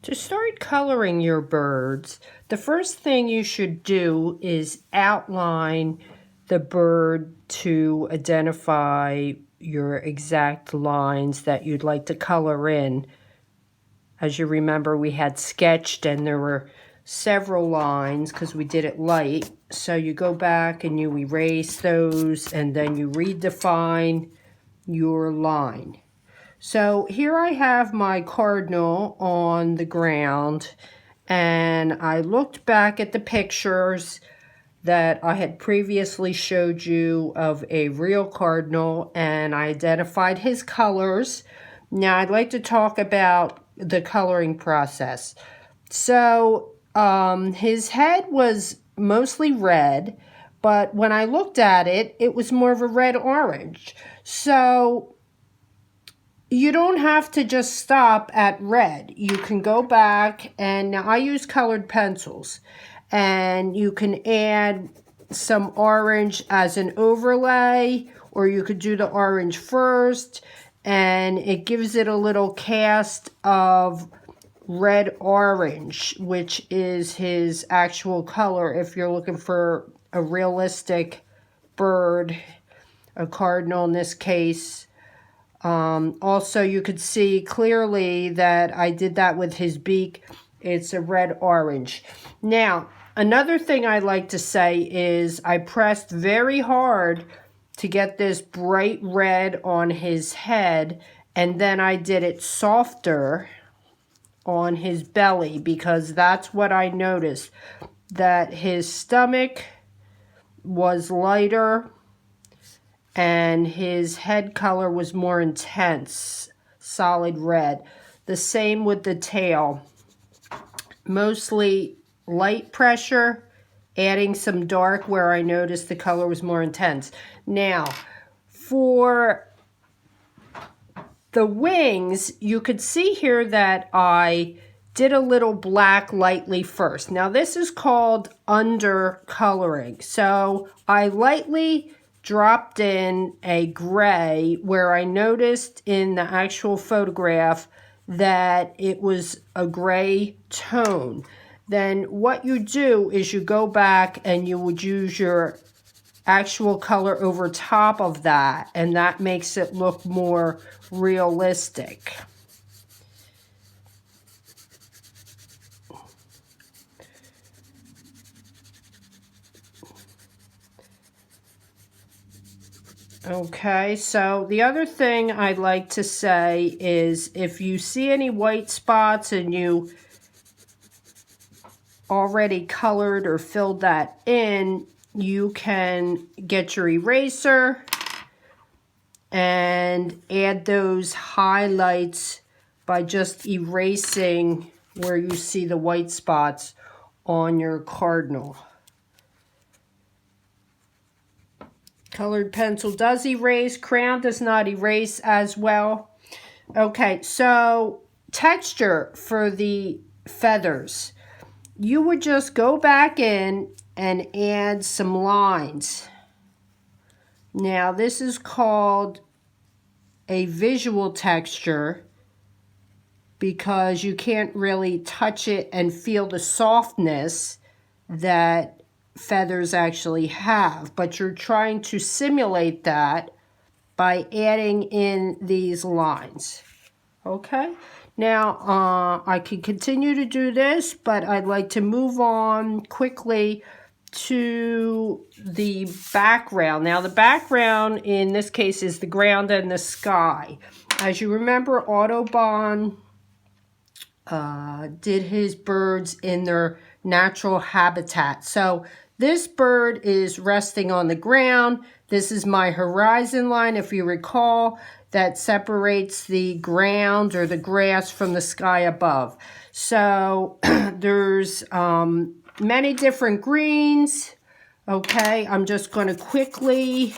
To start coloring your birds, the first thing you should do is outline the bird to identify your exact lines that you'd like to color in. As you remember, we had sketched and there were several lines because we did it light. So you go back and you erase those and then you redefine your line. So here I have my cardinal on the ground, and I looked back at the pictures that I had previously showed you of a real cardinal, and I identified his colors. Now I'd like to talk about the coloring process. So his head was mostly red, but when I looked at it, it was more of a red-orange. So you don't have to just stop at red. You can go back, and now I use colored pencils, and you can add some orange as an overlay, or you could do the orange first, and it gives it a little cast of red-orange, which is his actual color if you're looking for a realistic bird, a cardinal in this case. Also, you could see clearly that I did that with his beak. It's a red-orange. Now, another thing I like to say is I pressed very hard to get this bright red on his head, and then I did it softer on his belly because that's what I noticed, that his stomach was lighter and his head color was more intense, solid red. The same with the tail. Mostly light pressure, adding some dark where I noticed the color was more intense. Now, for the wings, you could see here that I did a little black lightly first. Now, this is called undercoloring. So I lightly dropped in a gray where I noticed in the actual photograph that it was a gray tone. Then what you do is you go back and you would use your actual color over top of that, and that makes it look more realistic. Okay, so the other thing I'd like to say is if you see any white spots and you already colored or filled that in, you can get your eraser and add those highlights by just erasing where you see the white spots on your cardinal. Colored pencil does erase. Crayon does not erase as well. Okay, so texture for the feathers. You would just go back in and add some lines. Now, this is called a visual texture because you can't really touch it and feel the softness that feathers actually have, but you're trying to simulate that by adding in these lines. Okay, now I can continue to do this, but I'd like to move on quickly to the background. Now the background in this case is the ground and the sky. As you remember, Audubon did his birds in their natural habitat. So this bird is resting on the ground. This is my horizon line, if you recall, that separates the ground or the grass from the sky above. So there's many different greens. Okay, I'm just going to quickly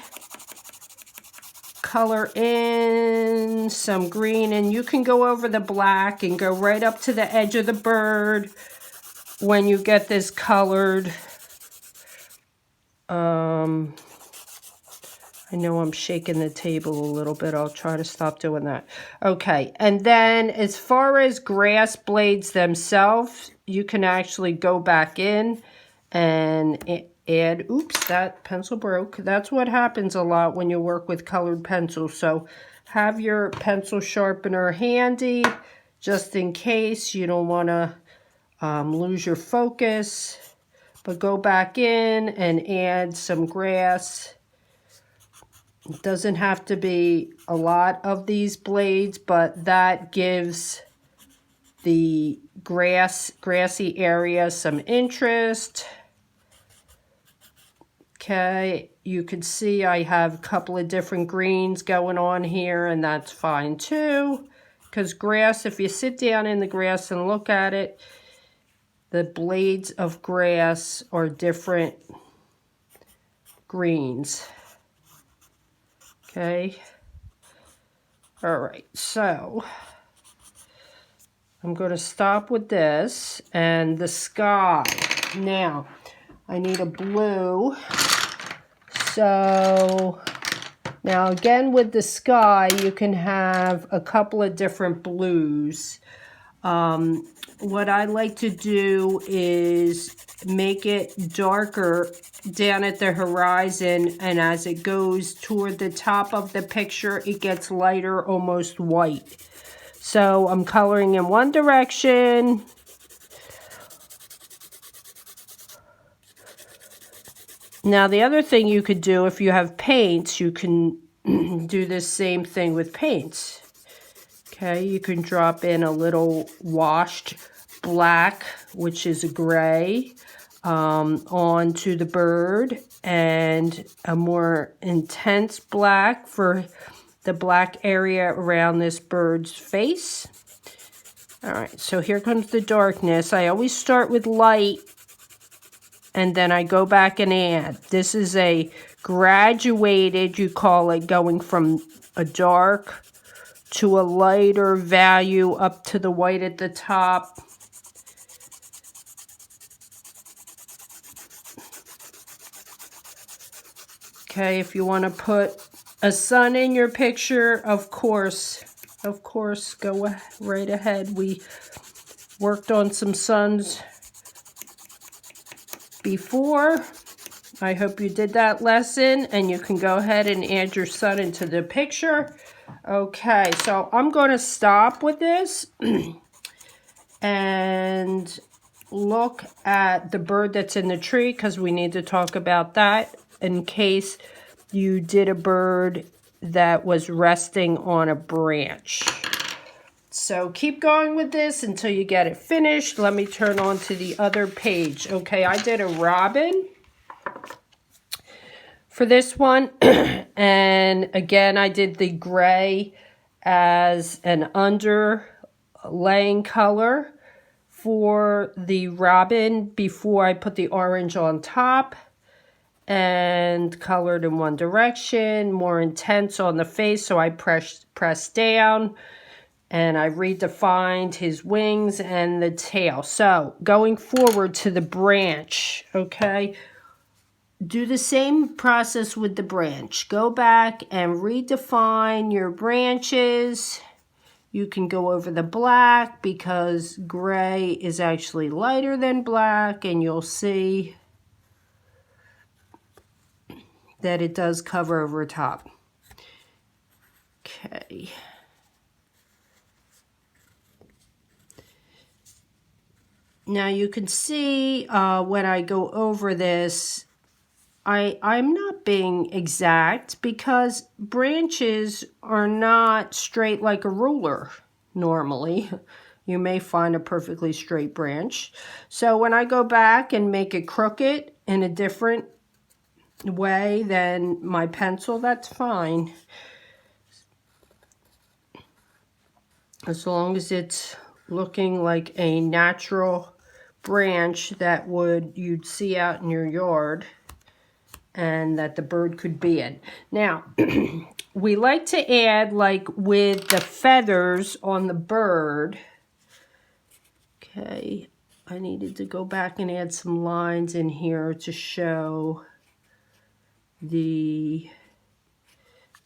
color in some green, and you can go over the black and go right up to the edge of the bird when you get this colored. I I know I'm shaking the table a little bit. I'll try to stop doing that. Okay, and then as far as grass blades themselves, you can actually go back in and add, oops, that pencil broke. That's what happens a lot when you work with colored pencils. So have your pencil sharpener handy just in case you don't want to lose your focus. But go back in and add some grass. It doesn't have to be a lot of these blades, but that gives the grassy area some interest. Okay, you can see I have a couple of different greens going on here, and that's fine too. Because grass, if you sit down in the grass and look at it, the blades of grass are different greens. Okay. All right, so I'm going to stop with this and the sky. Now, I need a blue. So, now again with the sky, you can have a couple of different blues. What I like to do is make it darker down at the horizon, and as it goes toward the top of the picture, it gets lighter, almost white. So I'm coloring in one direction. Now the other thing you could do, if you have paints, you can do the same thing with paints. Okay, you can drop in a little washed black, which is a gray, onto the bird, and a more intense black for the black area around this bird's face. All right, so here comes the darkness. I always start with light, and then I go back and add. This is a graduated, you call it, going from a dark to a lighter value up to the white at the top. Okay, if you want to put a sun in your picture, of course, go right ahead. We worked on some suns before. I hope you did that lesson, and you can go ahead and add your sun into the picture. Okay, so I'm going to stop with this and look at the bird that's in the tree, because we need to talk about that in case you did a bird that was resting on a branch. So keep going with this until you get it finished. Let me turn on to the other page. Okay, I did a robin for this one. And again, I did the gray as an underlaying color for the robin before I put the orange on top, and colored in one direction, more intense on the face, so I pressed down, and I redefined his wings and the tail. So going forward to the branch, okay, do the same process with the branch. Go back and redefine your branches. You can go over the black because gray is actually lighter than black, and you'll see that it does cover over top. Okay. Now you can see when I go over this, I'm not being exact because branches are not straight like a ruler normally. You may find a perfectly straight branch. So when I go back and make it crooked in a different way than my pencil, that's fine. As long as it's looking like a natural branch that you'd see out in your yard and that the bird could be in. Now, we like to add, like with the feathers on the bird. Okay, I needed to go back and add some lines in here to show the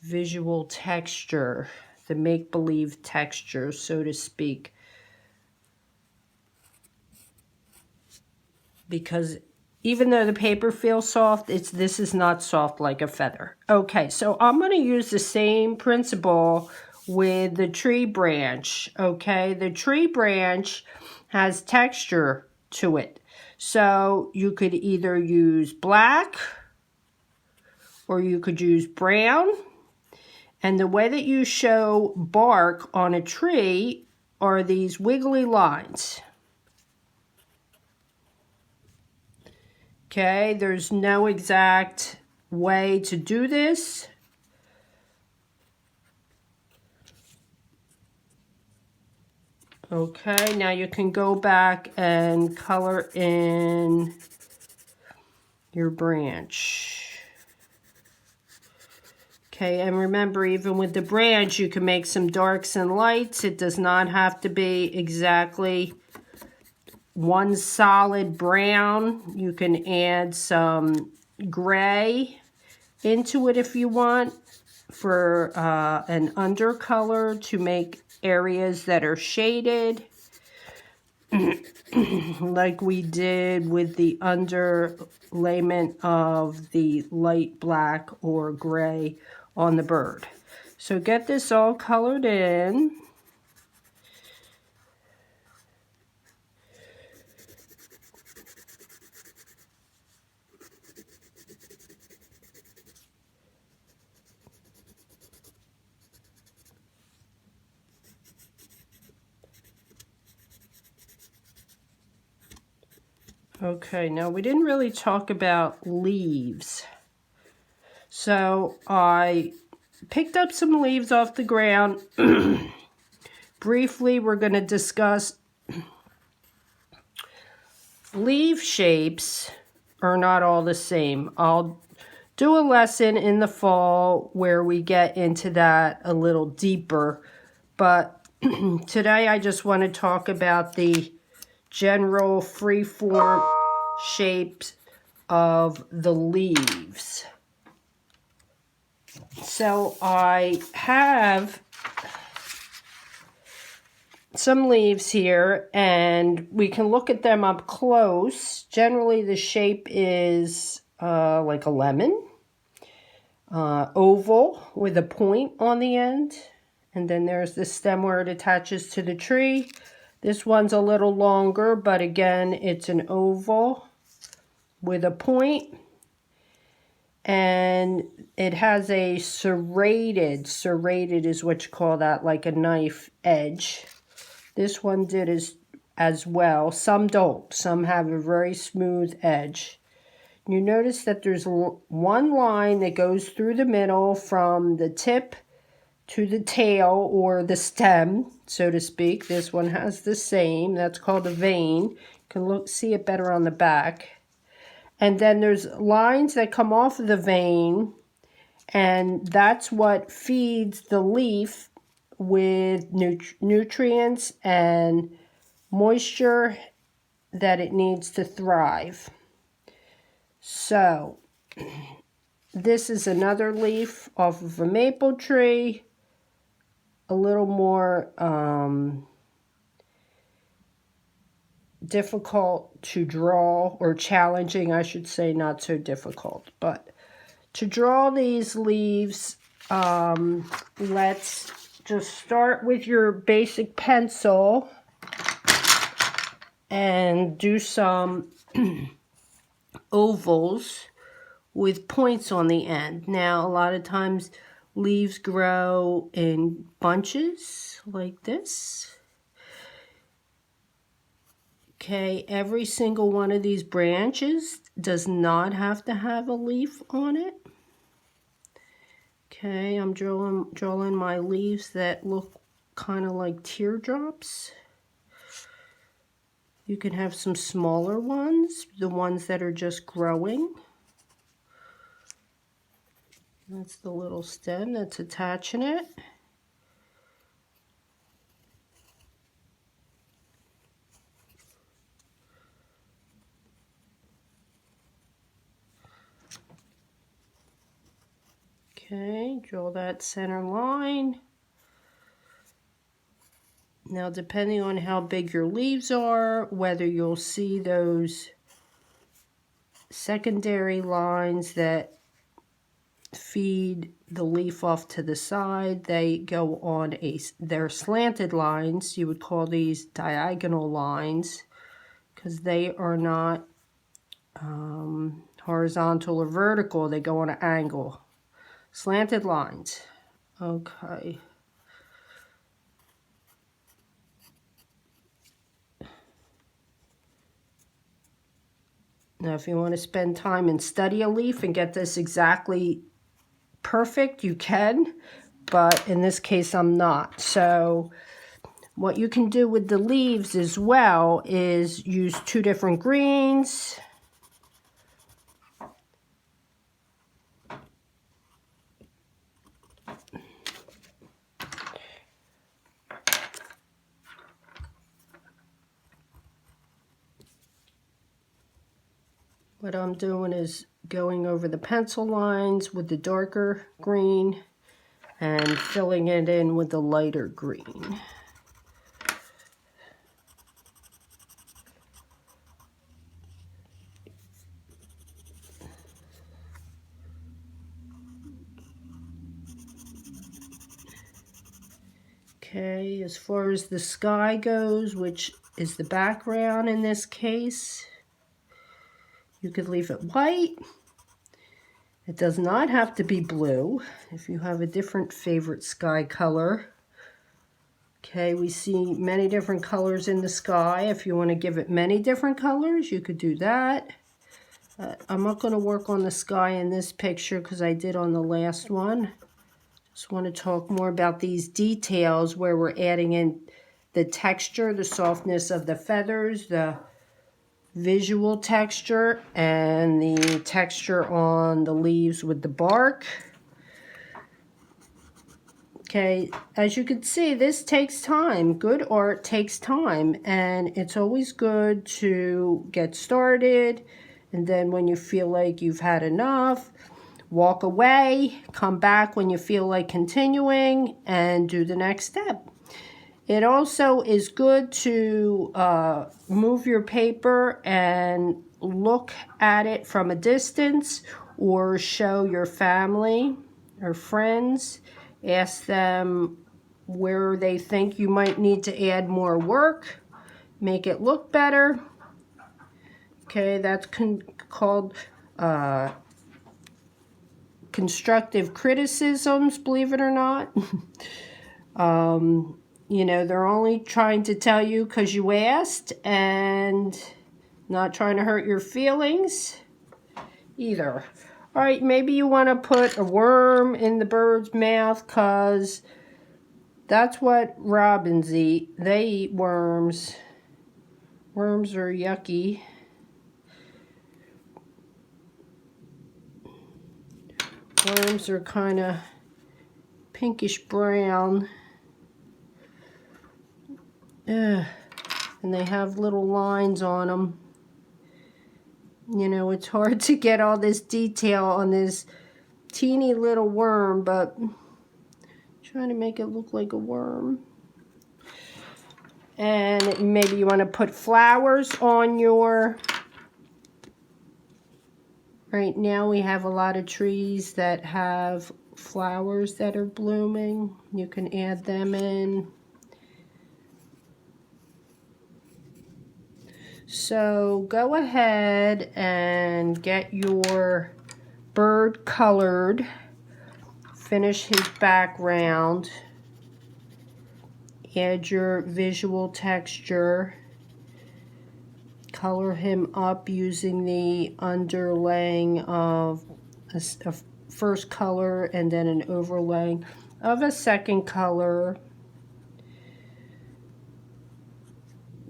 visual texture, the make-believe texture, so to speak. Because even though the paper feels soft, this is not soft like a feather. Okay, so I'm going to use the same principle with the tree branch. Okay, the tree branch has texture to it. So you could either use black or you could use brown. And the way that you show bark on a tree are these wiggly lines. Okay, there's no exact way to do this. Okay, now you can go back and color in your branch. Okay, and remember, even with the branch, you can make some darks and lights. It does not have to be exactly one solid brown. You can add some gray into it if you want for an undercolor to make areas that are shaded like we did with the underlayment of the light black or gray on the bird. So get this all colored in. Okay, now we didn't really talk about leaves. So I picked up some leaves off the ground. Briefly, we're going to discuss leaf shapes are not all the same. I'll do a lesson in the fall where we get into that a little deeper. But today I just want to talk about the general free-form shapes of the leaves. So I have some leaves here, and we can look at them up close. Generally, the shape is like a lemon, oval with a point on the end. And then there's the stem where it attaches to the tree. This one's a little longer, but again, it's an oval with a point. And it has a serrated is what you call that, like a knife edge. This one did as well. Some don't. Some have a very smooth edge. You notice that there's one line that goes through the middle from the tip to the tail or the stem, so to speak. This one has the same. That's called a vein. You can see it better on the back. And then there's lines that come off of the vein, and that's what feeds the leaf with nutrients and moisture that it needs to thrive. So this is another leaf off of a maple tree, a little more difficult to draw, or challenging, I should say, not so difficult. But to draw these leaves, let's just start with your basic pencil and do some ovals with points on the end. Now, a lot of times leaves grow in bunches like this. Okay, every single one of these branches does not have to have a leaf on it. Okay, I'm drawing my leaves that look kind of like teardrops. You can have some smaller ones, the ones that are just growing. That's the little stem that's attaching it. Okay, draw that center line. Now, depending on how big your leaves are, whether you'll see those secondary lines that feed the leaf off to the side, they go on they're slanted lines. You would call these diagonal lines because they are not horizontal or vertical. They go on an angle. Slanted lines. Okay. Now, if you want to spend time and study a leaf and get this exactly perfect, you can, but in this case, I'm not. So what you can do with the leaves as well is use 2 different greens. What I'm doing is going over the pencil lines with the darker green and filling it in with the lighter green. Okay, as far as the sky goes, which is the background in this case, you could leave it white. It does not have to be blue if you have a different favorite sky color. Okay, we see many different colors in the sky. If you want to give it many different colors, you could do that. I'm not going to work on the sky in this picture because I did on the last one. Just want to talk more about these details where we're adding in the texture, the softness of the feathers, the visual texture, and the texture on the leaves with the bark. Okay, as you can see, this takes time. Good art takes time, and it's always good to get started, and then when you feel like you've had enough, walk away, come back when you feel like continuing, and do the next step. It also is good to move your paper and look at it from a distance or show your family or friends. Ask them where they think you might need to add more work. Make it look better. Okay, that's called constructive criticisms, believe it or not. You know, they're only trying to tell you because you asked and not trying to hurt your feelings either. All right, maybe you want to put a worm in the bird's mouth because that's what robins eat. They eat worms. Worms are yucky. Worms are kind of pinkish brown. And they have little lines on them. You know, it's hard to get all this detail on this teeny little worm, but I'm trying to make it look like a worm. And maybe you want to put flowers on your... Right now we have a lot of trees that have flowers that are blooming. You can add them in. So go ahead and get your bird colored. Finish his background. Add your visual texture. Color him up using the underlaying of a first color and then an overlaying of a second color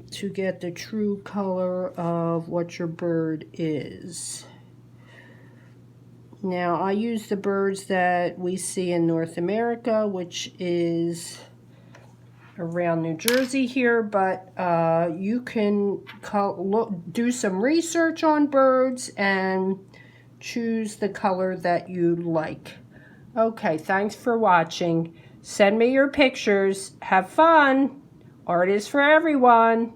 to get the true color of what your bird is. Now, I use the birds that we see in North America, which is around New Jersey here, but you can do some research on birds and choose the color that you like. Okay, thanks for watching. Send me your pictures. Have fun. Art is for everyone.